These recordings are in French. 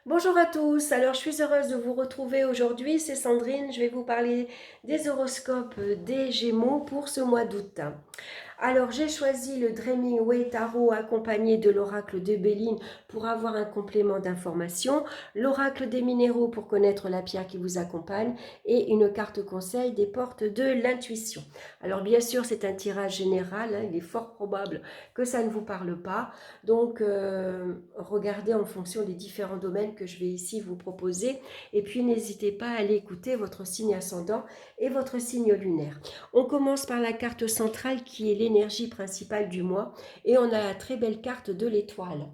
Bonjour à tous, alors je suis heureuse de vous retrouver aujourd'hui, c'est Sandrine, je vais vous parler des horoscopes des Gémeaux pour ce mois d'août. Alors j'ai choisi le Dreaming Way Tarot accompagné de l'oracle de Béline pour avoir un complément d'information, l'oracle des minéraux pour connaître la pierre qui vous accompagne et une carte conseil des portes de l'intuition. Alors bien sûr c'est un tirage général, il est fort probable que ça ne vous parle pas, donc regardez en fonction des différents domaines que je vais ici vous proposer et puis n'hésitez pas à aller écouter votre signe ascendant et votre signe lunaire. On commence par la carte centrale qui est l'énergie principale du mois et on a la très belle carte de l'étoile.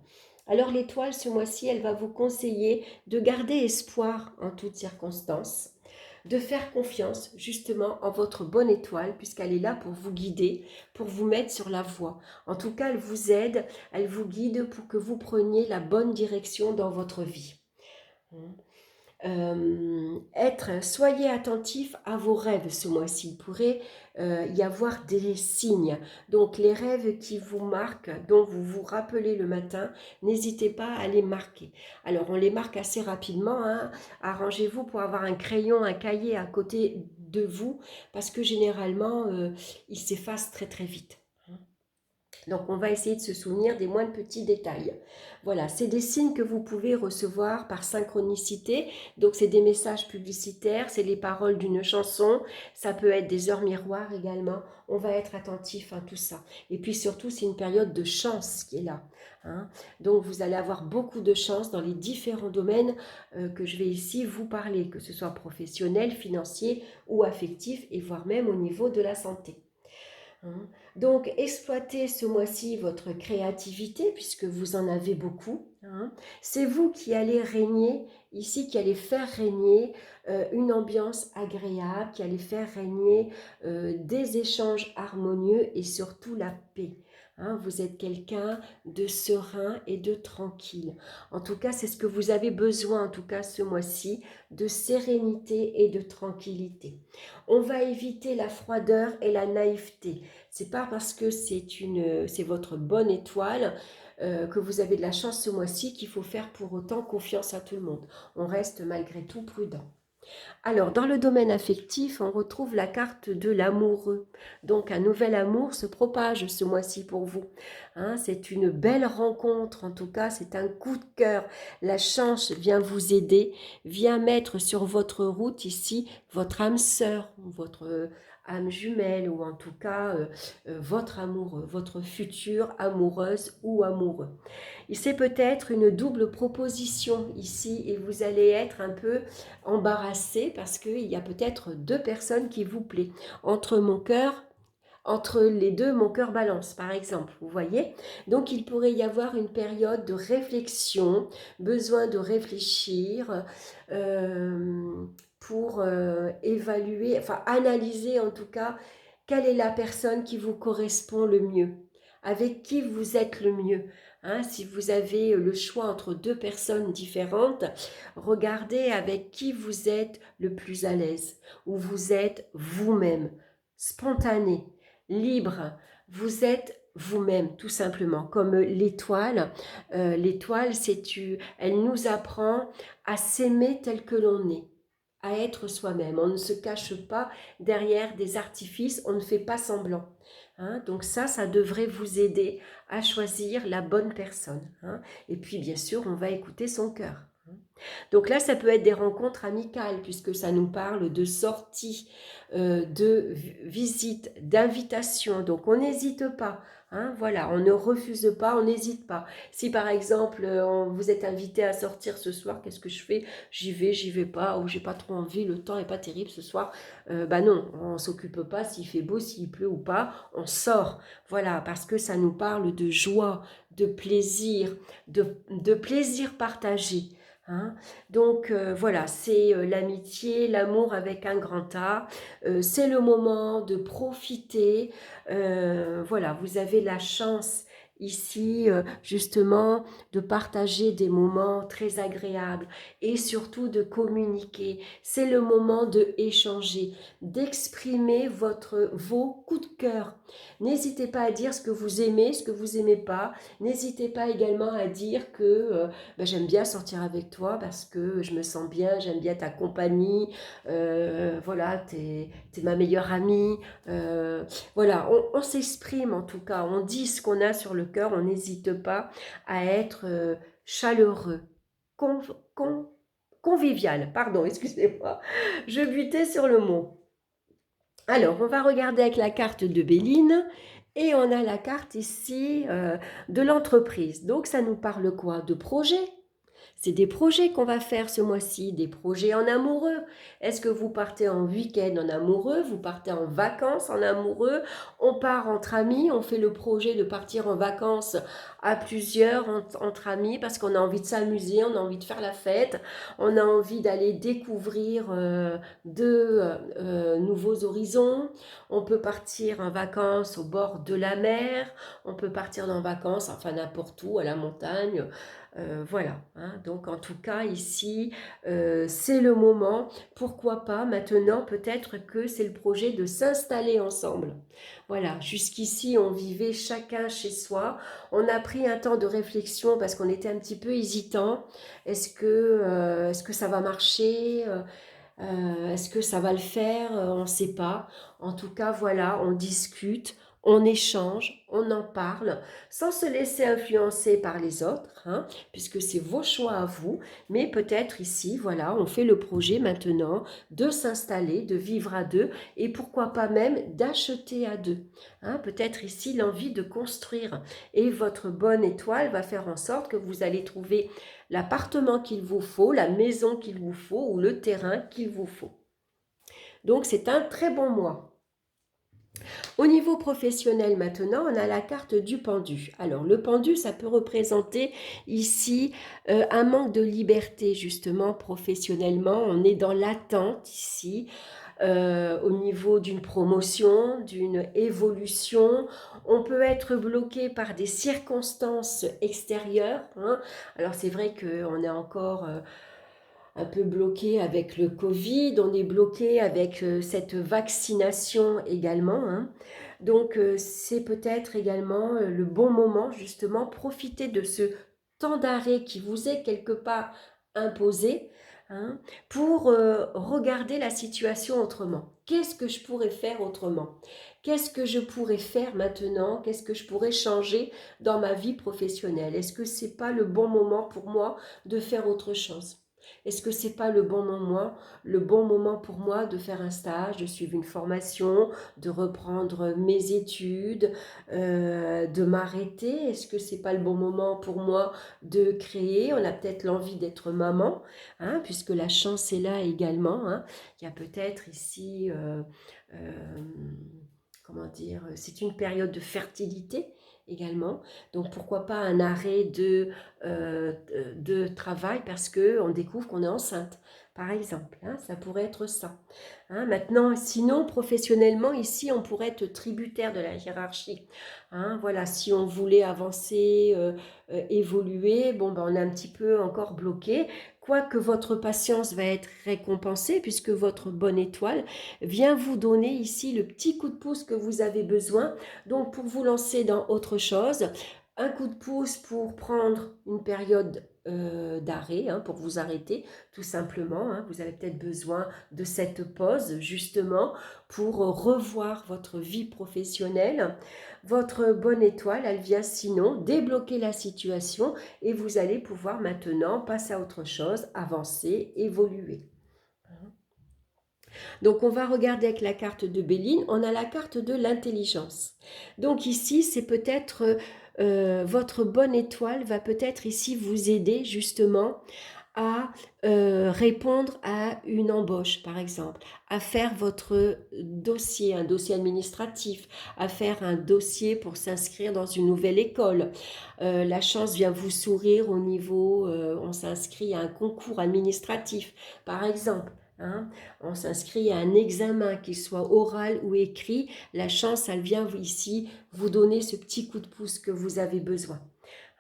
Alors l'étoile, ce mois-ci, elle va vous conseiller de garder espoir en toutes circonstances, de faire confiance justement en votre bonne étoile puisqu'elle est là pour vous guider, pour vous mettre sur la voie. En tout cas, elle vous aide, elle vous guide pour que vous preniez la bonne direction dans votre vie. Soyez attentif à vos rêves ce mois-ci. Il pourrait y avoir des signes. Donc les rêves qui vous marquent, dont vous vous rappelez le matin, n'hésitez pas à les marquer. Alors on les marque assez rapidement, hein. Arrangez-vous pour avoir un crayon, un cahier à côté de vous, parce que généralement, ils s'effacent très très vite. Donc, on va essayer de se souvenir des moindres petits détails. Voilà, c'est des signes que vous pouvez recevoir par synchronicité. Donc, c'est des messages publicitaires, c'est les paroles d'une chanson, ça peut être des heures miroirs également. On va être attentif à tout ça. Et puis surtout, c'est une période de chance qui est là, hein. Donc, vous allez avoir beaucoup de chance dans les différents domaines que je vais ici vous parler, que ce soit professionnel, financier ou affectif, et voire même au niveau de la santé. Donc, exploitez ce mois-ci votre créativité, puisque vous en avez beaucoup. C'est vous qui allez régner, ici, qui allez faire régner une ambiance agréable, qui allez faire régner des échanges harmonieux et surtout la paix. Vous êtes quelqu'un de serein et de tranquille. En tout cas, c'est ce que vous avez besoin, en tout cas ce mois-ci, de sérénité et de tranquillité. On va éviter la froideur et la naïveté. C'est pas parce que c'est votre bonne étoile que vous avez de la chance ce mois-ci qu'il faut faire pour autant confiance à tout le monde. On reste malgré tout prudent. Alors, dans le domaine affectif, on retrouve la carte de l'amoureux. Donc, un nouvel amour se propage ce mois-ci pour vous. C'est une belle rencontre, en tout cas, c'est un coup de cœur. La chance vient vous aider, vient mettre sur votre route ici votre âme sœur, votre âme jumelle, ou en tout cas votre amoureux, votre future amoureuse ou amoureux. C'est peut-être une double proposition ici et vous allez être un peu embarrassé parce qu'il y a peut-être deux personnes qui vous plaisent. Entre les deux, mon cœur balance, par exemple, vous voyez. Donc, il pourrait y avoir une période de réflexion, besoin de réfléchir pour évaluer, enfin analyser en tout cas, quelle est la personne qui vous correspond le mieux, avec qui vous êtes le mieux. Si vous avez le choix entre deux personnes différentes, regardez avec qui vous êtes le plus à l'aise, où vous êtes vous-même, spontané, libre. Vous êtes vous-même, tout simplement, comme l'étoile. L'étoile, elle nous apprend à s'aimer tel que l'on est, à être soi-même. On ne se cache pas derrière des artifices, on ne fait pas semblant. Donc ça devrait vous aider à choisir la bonne personne. Et puis, bien sûr, on va écouter son cœur. Donc là, ça peut être des rencontres amicales, puisque ça nous parle de sorties, de visites, d'invitations. Donc on n'hésite pas. Voilà, on ne refuse pas, on n'hésite pas. Si par exemple, vous êtes invité à sortir ce soir, qu'est-ce que je fais? J'y vais pas, ou j'ai pas trop envie, le temps est pas terrible ce soir. Non, on s'occupe pas s'il fait beau, s'il pleut ou pas, on sort. Voilà, parce que ça nous parle de joie, de plaisir, de plaisir partagé. Donc voilà, c'est l'amitié, l'amour avec un grand A. C'est le moment de profiter. Voilà, vous avez la chance ici justement de partager des moments très agréables et surtout de communiquer. C'est le moment de échanger, d'exprimer vos coups de cœur. N'hésitez pas à dire ce que vous aimez pas. N'hésitez pas également à dire que j'aime bien sortir avec toi parce que je me sens bien, j'aime bien ta compagnie, voilà, t'es ma meilleure amie. Voilà, on s'exprime en tout cas, on dit ce qu'on a sur le cœur, on n'hésite pas à être chaleureux, con, con, convivial, pardon, excusez-moi, je butais sur le mot. Alors, on va regarder avec la carte de Béline et on a la carte ici de l'entreprise. Donc, ça nous parle quoi? De projet. C'est des projets qu'on va faire ce mois-ci, des projets en amoureux. Est-ce que vous partez en week-end en amoureux? Vous partez en vacances en amoureux? On part entre amis, on fait le projet de partir en vacances à plusieurs entre amis parce qu'on a envie de s'amuser, on a envie de faire la fête, on a envie d'aller découvrir de nouveaux horizons. On peut partir en vacances au bord de la mer, on peut partir en vacances, enfin n'importe où, à la montagne. Voilà, hein. Donc en tout cas ici, c'est le moment, pourquoi pas maintenant peut-être que c'est le projet de s'installer ensemble. Voilà, jusqu'ici on vivait chacun chez soi, on a pris un temps de réflexion parce qu'on était un petit peu hésitant, est-ce que ça va marcher est-ce que ça va le faire on ne sait pas. En tout cas, voilà, on discute, on échange, on en parle, sans se laisser influencer par les autres, hein, puisque c'est vos choix à vous. Mais peut-être ici, voilà, on fait le projet maintenant de s'installer, de vivre à deux, et pourquoi pas même d'acheter à deux. Hein, peut-être ici l'envie de construire. Et votre bonne étoile va faire en sorte que vous allez trouver l'appartement qu'il vous faut, la maison qu'il vous faut ou le terrain qu'il vous faut. Donc c'est un très bon mois. Au niveau professionnel maintenant, on a la carte du pendu. Alors le pendu, ça peut représenter ici un manque de liberté justement professionnellement. On est dans l'attente ici. Au niveau d'une promotion, d'une évolution. On peut être bloqué par des circonstances extérieures. Hein. Alors c'est vrai qu'on est encore un peu bloqué avec le Covid, on est bloqué avec cette vaccination également. Hein. Donc c'est peut-être également le bon moment justement, profiter de ce temps d'arrêt qui vous est quelque part imposé hein, pour regarder la situation autrement. Qu'est-ce que je pourrais faire autrement? Qu'est-ce que je pourrais faire maintenant? Qu'est-ce que je pourrais changer dans ma vie professionnelle? Est-ce que c'est pas le bon moment pour moi de faire autre chose? Est-ce que c'est pas le bon moment pour moi de faire un stage, de suivre une formation, de reprendre mes études, de m'arrêter? Est-ce que c'est pas le bon moment pour moi de créer? On a peut-être l'envie d'être maman, hein, puisque la chance est là également. Hein. Il y a peut-être ici, euh, comment dire, c'est une période de fertilité également. Donc pourquoi pas un arrêt de travail parce qu'on découvre qu'on est enceinte, par exemple. Hein, ça pourrait être ça. Hein, maintenant, sinon, professionnellement, ici, on pourrait être tributaire de la hiérarchie. Hein, voilà, si on voulait avancer, évoluer, bon, ben, on est un petit peu encore bloqué. Quoique votre patience va être récompensée puisque votre bonne étoile vient vous donner ici le petit coup de pouce que vous avez besoin. Donc, pour vous lancer dans autre chose, un coup de pouce pour prendre une période d'arrêt, hein, pour vous arrêter tout simplement. Hein. Vous avez peut-être besoin de cette pause justement pour revoir votre vie professionnelle. Votre bonne étoile, elle vient sinon débloquer la situation et vous allez pouvoir maintenant passer à autre chose, avancer, évoluer. Donc on va regarder avec la carte de Béline, on a la carte de l'intelligence. Donc ici, c'est peut-être votre bonne étoile va peut-être ici vous aider justement à répondre à une embauche, par exemple, à faire votre dossier, un dossier administratif, à faire un dossier pour s'inscrire dans une nouvelle école. La chance vient vous sourire au niveau, on s'inscrit à un concours administratif, par exemple. hein. On s'inscrit à un examen, qu'il soit oral ou écrit. La chance, elle vient ici vous donner ce petit coup de pouce que vous avez besoin.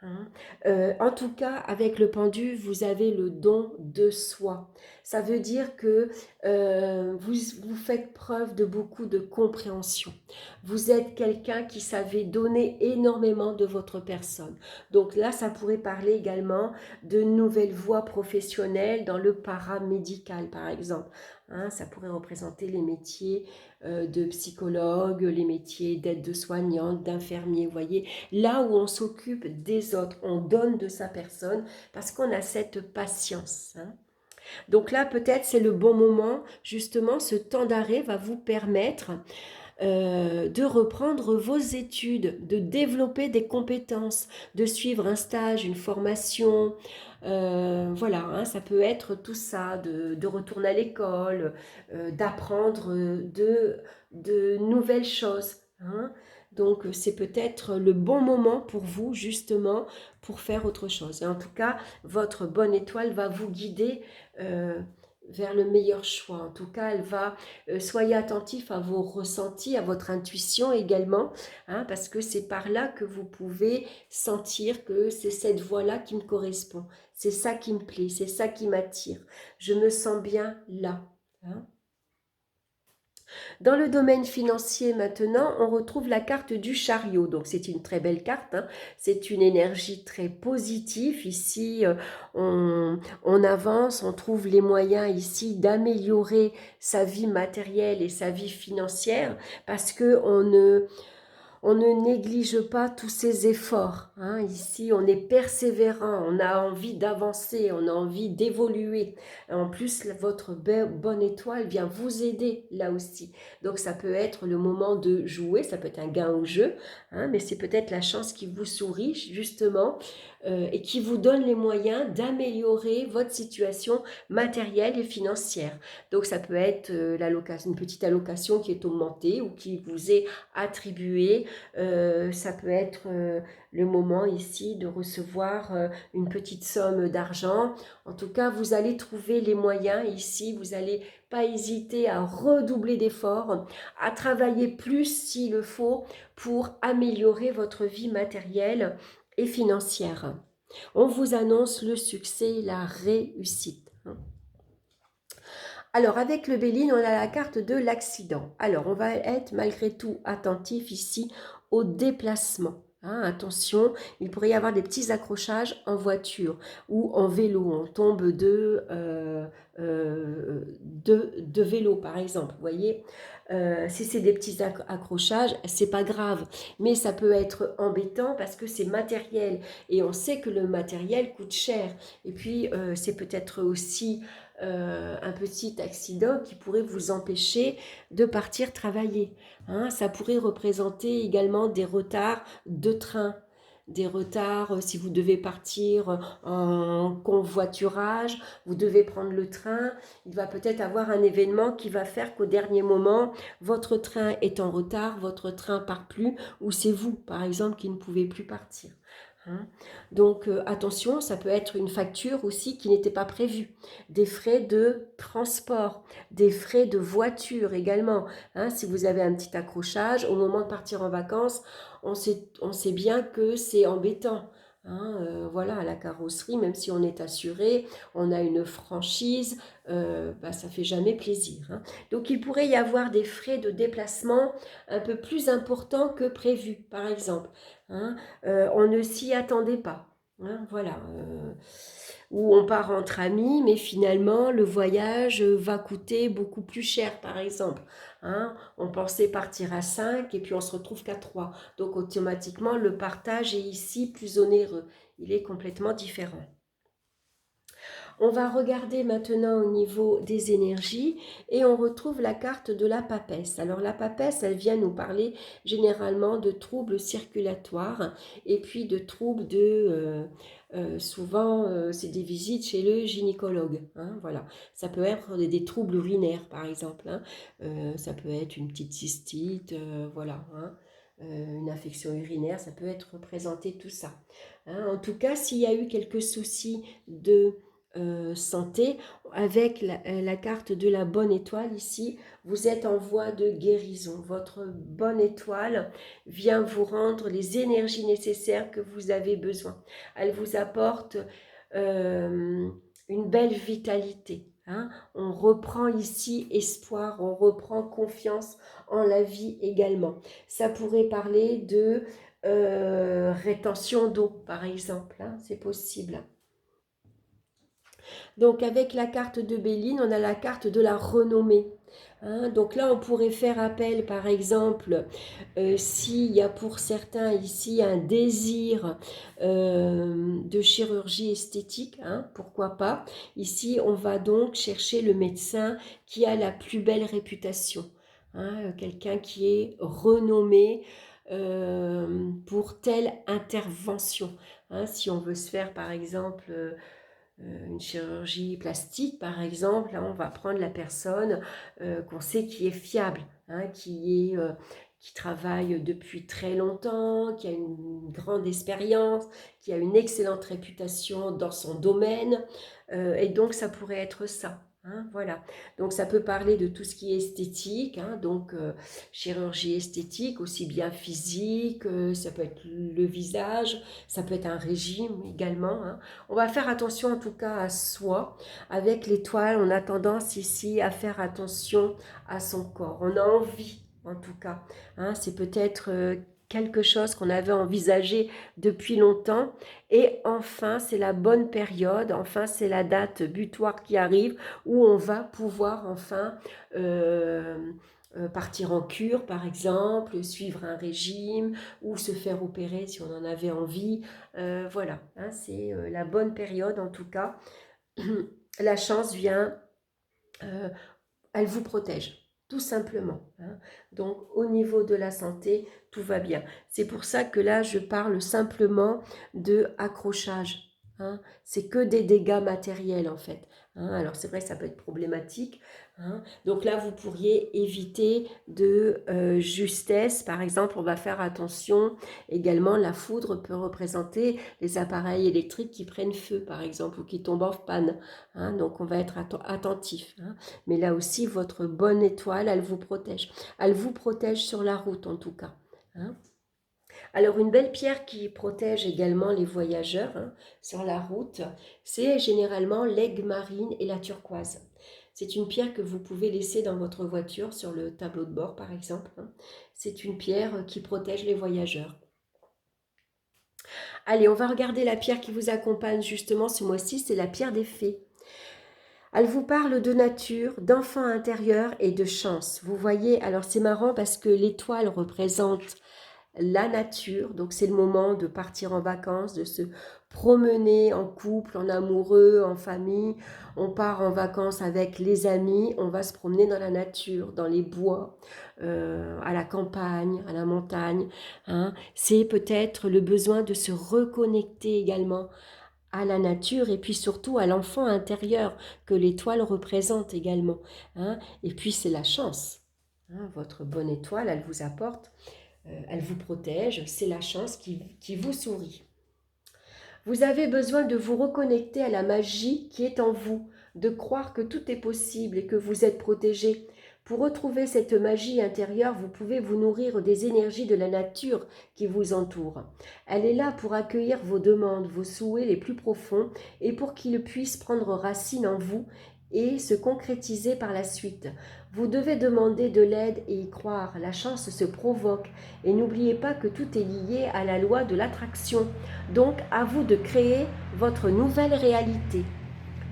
Hein. En tout cas, avec le pendu, vous avez le don de soi. Ça veut dire que vous faites preuve de beaucoup de compréhension. Vous êtes quelqu'un qui savait donner énormément de votre personne. Donc là, ça pourrait parler également de nouvelles voies professionnelles dans le paramédical, par exemple. Hein, ça pourrait représenter les métiers de psychologue, les métiers d'aide-soignante, d'infirmier, vous voyez, là où on s'occupe des autres, on donne de sa personne parce qu'on a cette patience. Hein. Donc là, peut-être c'est le bon moment, justement, ce temps d'arrêt va vous permettre de reprendre vos études, de développer des compétences, de suivre un stage, une formation. Voilà, hein, ça peut être tout ça, de retourner à l'école, d'apprendre de nouvelles choses. Hein. Donc c'est peut-être le bon moment pour vous justement pour faire autre chose. Et en tout cas, votre bonne étoile va vous guider vers le meilleur choix. En tout cas, elle va soyez attentif à vos ressentis, à votre intuition également, hein, parce que c'est par là que vous pouvez sentir que c'est cette voie-là qui me correspond, c'est ça qui me plaît, c'est ça qui m'attire. Je me sens bien là. Hein. Dans le domaine financier maintenant, on retrouve la carte du chariot. Donc c'est une très belle carte, hein. C'est une énergie très positive. Ici, on avance, on trouve les moyens ici d'améliorer sa vie matérielle et sa vie financière parce que on ne néglige pas tous ces efforts. Hein. Ici, on est persévérant, on a envie d'avancer, on a envie d'évoluer. En plus, votre bonne étoile vient vous aider là aussi. Donc, ça peut être le moment de jouer, ça peut être un gain au jeu, hein, mais c'est peut-être la chance qui vous sourit justement et qui vous donne les moyens d'améliorer votre situation matérielle et financière. Donc, ça peut être une petite allocation qui est augmentée ou qui vous est attribuée. Ça peut être le moment ici de recevoir une petite somme d'argent. En tout cas, vous allez trouver les moyens ici. Vous n'allez pas hésiter à redoubler d'efforts, à travailler plus s'il le faut pour améliorer votre vie matérielle et financière. On vous annonce le succès, la réussite. Alors, avec le Béline, on a la carte de l'accident. Alors, on va être malgré tout attentif ici au déplacement. Hein, attention, il pourrait y avoir des petits accrochages en voiture ou en vélo. On tombe de vélo, par exemple. Vous voyez, si c'est des petits accrochages, c'est pas grave, mais ça peut être embêtant parce que c'est matériel et on sait que le matériel coûte cher. Et puis, c'est peut-être aussi un petit accident qui pourrait vous empêcher de partir travailler. Hein. Ça pourrait représenter également des retards de train, des retards si vous devez partir en convoiturage, vous devez prendre le train, il va peut-être avoir un événement qui va faire qu'au dernier moment, votre train est en retard, votre train part plus, ou c'est vous, par exemple, qui ne pouvez plus partir. Hein. Donc attention, ça peut être une facture aussi qui n'était pas prévue, des frais de transport, des frais de voiture également. Hein. Si vous avez un petit accrochage, au moment de partir en vacances, on sait bien que c'est embêtant. Hein. Voilà, à la carrosserie, même si on est assuré, on a une franchise, ça fait jamais plaisir. Hein. Donc il pourrait y avoir des frais de déplacement un peu plus importants que prévu, par exemple. Hein. On ne s'y attendait pas. Hein, voilà. Où on part entre amis, mais finalement, le voyage va coûter beaucoup plus cher, par exemple. Hein. On pensait partir à 5 et puis on se retrouve qu'à 3. Donc, automatiquement, le partage est ici plus onéreux. Il est complètement différent. On va regarder maintenant au niveau des énergies et on retrouve la carte de la papesse. Alors la papesse, elle vient nous parler généralement de troubles circulatoires et puis de troubles souvent, c'est des visites chez le gynécologue. Hein, voilà. Ça peut être des troubles urinaires, par exemple. Hein. Ça peut être une petite cystite, voilà. Hein. Une infection urinaire, ça peut être représenté tout ça. Hein. En tout cas, s'il y a eu quelques soucis de santé. Avec la carte de la bonne étoile ici, vous êtes en voie de guérison. Votre bonne étoile vient vous rendre les énergies nécessaires que vous avez besoin. Elle vous apporte une belle vitalité. Hein. On reprend ici espoir, on reprend confiance en la vie également. Ça pourrait parler de rétention d'eau, par exemple. Hein, c'est possible. Donc avec la carte de Béline, on a la carte de la renommée. Hein, donc là, on pourrait faire appel, par exemple, s'il y a pour certains ici un désir de chirurgie esthétique, hein, pourquoi pas. Ici, on va donc chercher le médecin qui a la plus belle réputation. Hein, quelqu'un qui est renommé pour telle intervention. Hein, si on veut se faire, par exemple, une chirurgie plastique, par exemple, là, on va prendre la personne qu'on sait qui est fiable, hein, qui travaille depuis très longtemps, qui a une grande expérience, qui a une excellente réputation dans son domaine, et donc ça pourrait être ça. Hein, voilà, donc ça peut parler de tout ce qui est esthétique, hein, donc chirurgie esthétique, aussi bien physique, ça peut être le visage, ça peut être un régime également. Hein. On va faire attention en tout cas à soi. Avec l'étoile, on a tendance ici à faire attention à son corps. On a envie en tout cas. Hein, c'est peut-être quelque chose qu'on avait envisagé depuis longtemps. Et enfin, c'est la bonne période, enfin, c'est la date butoir qui arrive où on va pouvoir enfin partir en cure, par exemple, suivre un régime ou se faire opérer si on en avait envie. Voilà, hein, c'est la bonne période en tout cas. La chance vient, euh, elle vous protège. Tout simplement. Hein. Donc, au niveau de la santé, tout va bien. C'est pour ça que là, je parle simplement de accrochage. Hein. C'est que des dégâts matériels, en fait. Hein. Alors, c'est vrai que ça peut être problématique. Hein. Donc là, vous pourriez éviter de justesse. Par exemple, on va faire attention. Également, la foudre peut représenter les appareils électriques qui prennent feu, par exemple, ou qui tombent en panne. Hein. Donc, on va être attentif. Hein. Mais là aussi, votre bonne étoile, elle vous protège. Elle vous protège sur la route, en tout cas. Hein. Alors, une belle pierre qui protège également les voyageurs hein, sur la route, c'est généralement l'aigle marine et la turquoise. C'est une pierre que vous pouvez laisser dans votre voiture, sur le tableau de bord, par exemple. Hein. C'est une pierre qui protège les voyageurs. Allez, on va regarder la pierre qui vous accompagne justement ce mois-ci, c'est la pierre des fées. Elle vous parle de nature, d'enfant intérieur et de chance. Vous voyez, alors c'est marrant parce que l'étoile représente la nature, donc c'est le moment de partir en vacances, de se promener en couple, en amoureux, en famille. On part en vacances avec les amis, on va se promener dans la nature, dans les bois, à la campagne, à la montagne. Hein. C'est peut-être le besoin de se reconnecter également à la nature et puis surtout à l'enfant intérieur que l'étoile représente également. Hein. Et puis c'est la chance. Hein. Votre bonne étoile, elle vous apporte, elle vous protège, c'est la chance qui vous sourit. Vous avez besoin de vous reconnecter à la magie qui est en vous, de croire que tout est possible et que vous êtes protégé. Pour retrouver cette magie intérieure, vous pouvez vous nourrir des énergies de la nature qui vous entoure. Elle est là pour accueillir vos demandes, vos souhaits les plus profonds et pour qu'ils puissent prendre racine en vous et se concrétiser par la suite. Vous devez demander de l'aide et y croire. La chance se provoque. Et n'oubliez pas que tout est lié à la loi de l'attraction. Donc, à vous de créer votre nouvelle réalité.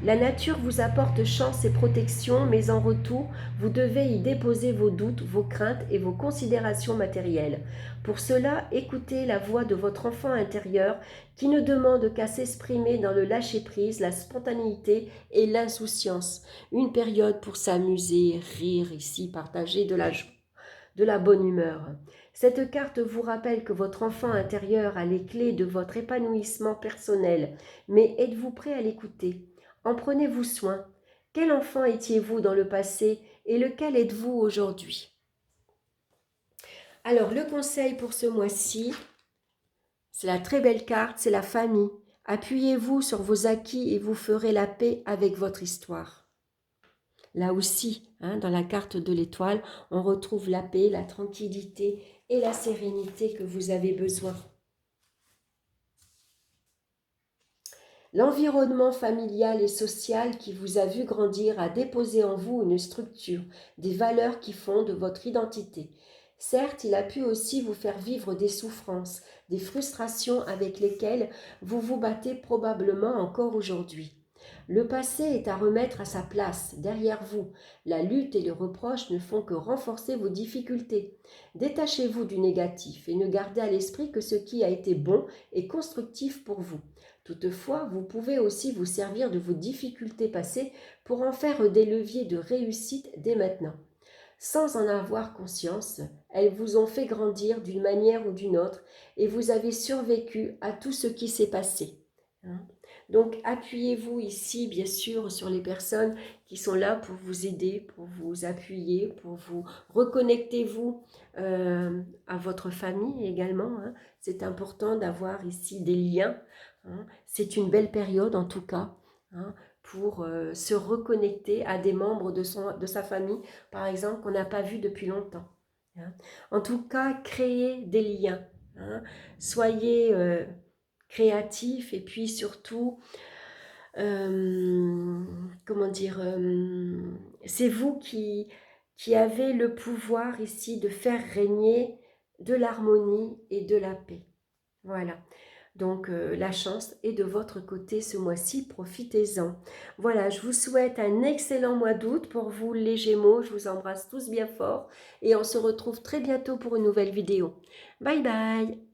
La nature vous apporte chance et protection, mais en retour, vous devez y déposer vos doutes, vos craintes et vos considérations matérielles. Pour cela, écoutez la voix de votre enfant intérieur qui ne demande qu'à s'exprimer dans le lâcher-prise, la spontanéité et l'insouciance. Une période pour s'amuser, rire ici, partager de la joie, de la bonne humeur. Cette carte vous rappelle que votre enfant intérieur a les clés de votre épanouissement personnel, mais êtes-vous prêt à l'écouter? En prenez-vous soin. Quel enfant étiez-vous dans le passé et lequel êtes-vous aujourd'hui? Alors, le conseil pour ce mois-ci, c'est la très belle carte, c'est la famille. Appuyez-vous sur vos acquis et vous ferez la paix avec votre histoire. Là aussi, hein, dans la carte de l'étoile, on retrouve la paix, la tranquillité et la sérénité que vous avez besoin. L'environnement familial et social qui vous a vu grandir a déposé en vous une structure, des valeurs qui fondent votre identité. Certes, il a pu aussi vous faire vivre des souffrances, des frustrations avec lesquelles vous vous battez probablement encore aujourd'hui. Le passé est à remettre à sa place, derrière vous. La lutte et le reproche ne font que renforcer vos difficultés. Détachez-vous du négatif et ne gardez à l'esprit que ce qui a été bon et constructif pour vous. Toutefois, vous pouvez aussi vous servir de vos difficultés passées pour en faire des leviers de réussite dès maintenant. Sans en avoir conscience, elles vous ont fait grandir d'une manière ou d'une autre et vous avez survécu à tout ce qui s'est passé. Donc, appuyez-vous ici, bien sûr, sur les personnes qui sont là pour vous aider, pour vous appuyer, pour vous reconnectez-vous à votre famille également. C'est important d'avoir ici des liens. C'est une belle période, en tout cas, pour se reconnecter à des membres de sa famille, par exemple, qu'on n'a pas vu depuis longtemps. En tout cas, créez des liens. Soyez créatifs et puis surtout, comment dire, c'est vous qui avez le pouvoir ici de faire régner de l'harmonie et de la paix. Voilà. Donc, la chance est de votre côté ce mois-ci, profitez-en. Voilà, je vous souhaite un excellent mois d'août pour vous les Gémeaux. Je vous embrasse tous bien fort et on se retrouve très bientôt pour une nouvelle vidéo. Bye bye!